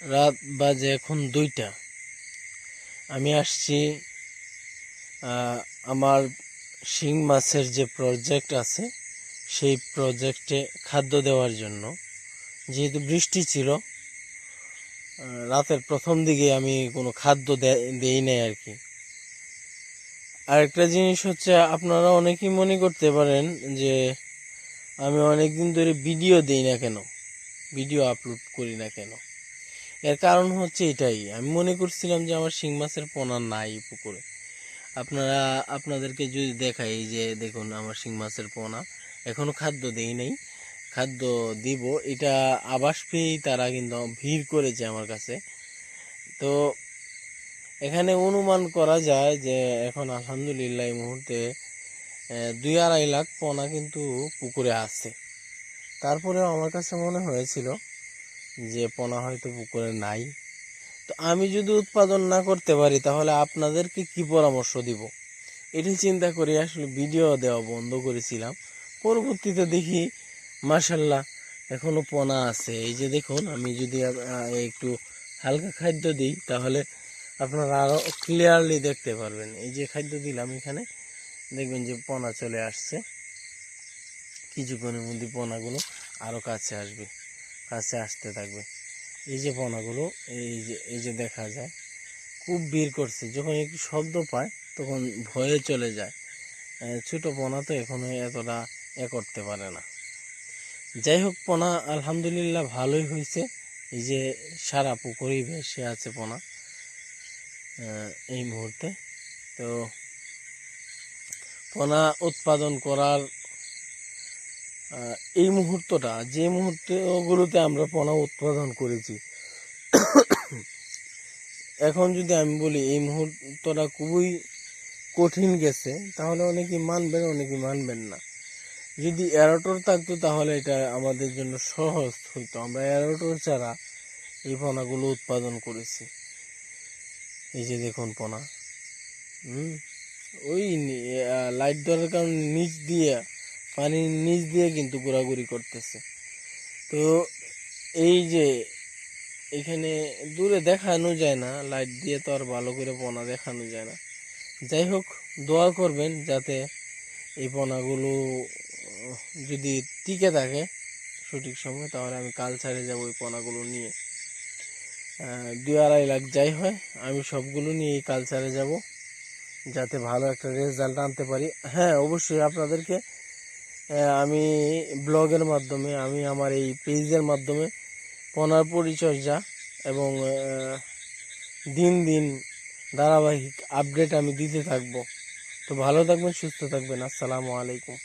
রাত বাজে এখন 2টা। আমি আসছি আমার শিং মাছের যে প্রজেক্ট আছে সেই প্রজেক্টে খাদ্য দেওয়ার জন্য। যেহেতু বৃষ্টি ছিল, রাতের প্রথম দিকে আমি কোনো খাদ্য দেই নাই আর কি। আরেকটা জিনিস হচ্ছে, আপনারা অনেকেই মনে করতে পারেন যে আমি অনেকদিন ধরে ভিডিও দেই না কেন, ভিডিও আপলোড করি না কেন। এর কারণ হচ্ছে এটাই, আমি মনে করছিলাম যে আমার শিং মাছের পোনা নাই পুকুরে। আপনাদেরকে যদি দেখাই, এই যে দেখুন আমার শিং মাছের পোনা, এখনো খাদ্য দেই নাই, খাদ্য দিব। এটা আভাস পেয়েই তারা কিন্তু ভিড় করেছে আমার কাছে। তো এখানে অনুমান করা যায় যে এখন আলহামদুলিল্লাহ এই মুহূর্তে 2-2.5 লাখ পোনা কিন্তু পুকুরে আছে। তারপরেও আমার কাছে মনে হয়েছিল যে পোনা হয়তো পুকুরে নাই। তো আমি যদি উৎপাদন না করতে পারি তাহলে আপনাদেরকে কি পরামর্শ দিব, এটি চিন্তা করে আসলে ভিডিও দেওয়া বন্ধ করেছিলাম। পরবর্তীতে দেখি মাশাল্লাহ এখনো পোনা আছে। এই যে দেখুন, আমি যদি একটু হালকা খাদ্য দিই তাহলে আপনারা আরো ক্লিয়ারলি দেখতে পারবেন। এই যে খাদ্য দিলাম এখানে, দেখবেন যে পোনা চলে আসছে। কিছুক্ষণের মধ্যে পোনাগুলো আরো কাছে আসবে, কাছে আসতে থাকবে। এই যে পোনাগুলো, এই যে দেখা যায় খুব ভিড় করছে। যখন একটু শব্দ পায় তখন ভয়ে চলে যায়। ছোট পোনা তো এখনো এতটা করতে পারে না। যাই হোক, পোনা আলহামদুলিল্লাহ ভালোই হয়েছে। এই যে সারা পুকুরেই ভেসে আছে পোনা এই মুহূর্তে। তো পোনা উৎপাদন করার এই মুহূর্তটা, যে মুহূর্তগুলোতে আমরা পোনা উৎপাদন করেছি, এখন যদি আমি বলি এই মুহূর্তটা খুবই কঠিন গেছে, তাহলে অনেকেই মানবেন, অনেকেই মানবেন না। যদি এরোটর থাকতো তাহলে এটা আমাদের জন্য সহজ হইতো। আমরা এরোটর ছাড়া এই পোনাগুলো উৎপাদন করেছি। এই যে দেখুন পোনা, ওই লাইট ধরার কারণে নিচ দিয়ে, পানির নিচ দিয়ে কিন্তু ঘোরাঘুরি করতেছে। তো এই যে এখানে দূরে দেখানো যায় না, লাইট দিয়ে তো আর ভালো করে পোনা দেখানো যায় না। যাই হোক, দোয়া করবেন যাতে এই পোনাগুলো যদি টিকে থাকে সঠিক সময়, তাহলে আমি কালচারে যাব ওই পোনাগুলো নিয়ে। 2-2.5 লাখ যাই হয়, আমি সবগুলো নিয়ে এই কালচারে যাব যাতে ভালো একটা রেজাল্ট আনতে পারি। হ্যাঁ, অবশ্যই আপনাদেরকে আমি ব্লগের মাধ্যমে, আমি আমার এই পেজের মাধ্যমে পোনার পরিচর্যা এবং দিন দিন ধারাবাহিক আপডেট আমি দিতে থাকবো। তো ভালো থাকবেন, সুস্থ থাকবেন। আসসালামু আলাইকুম।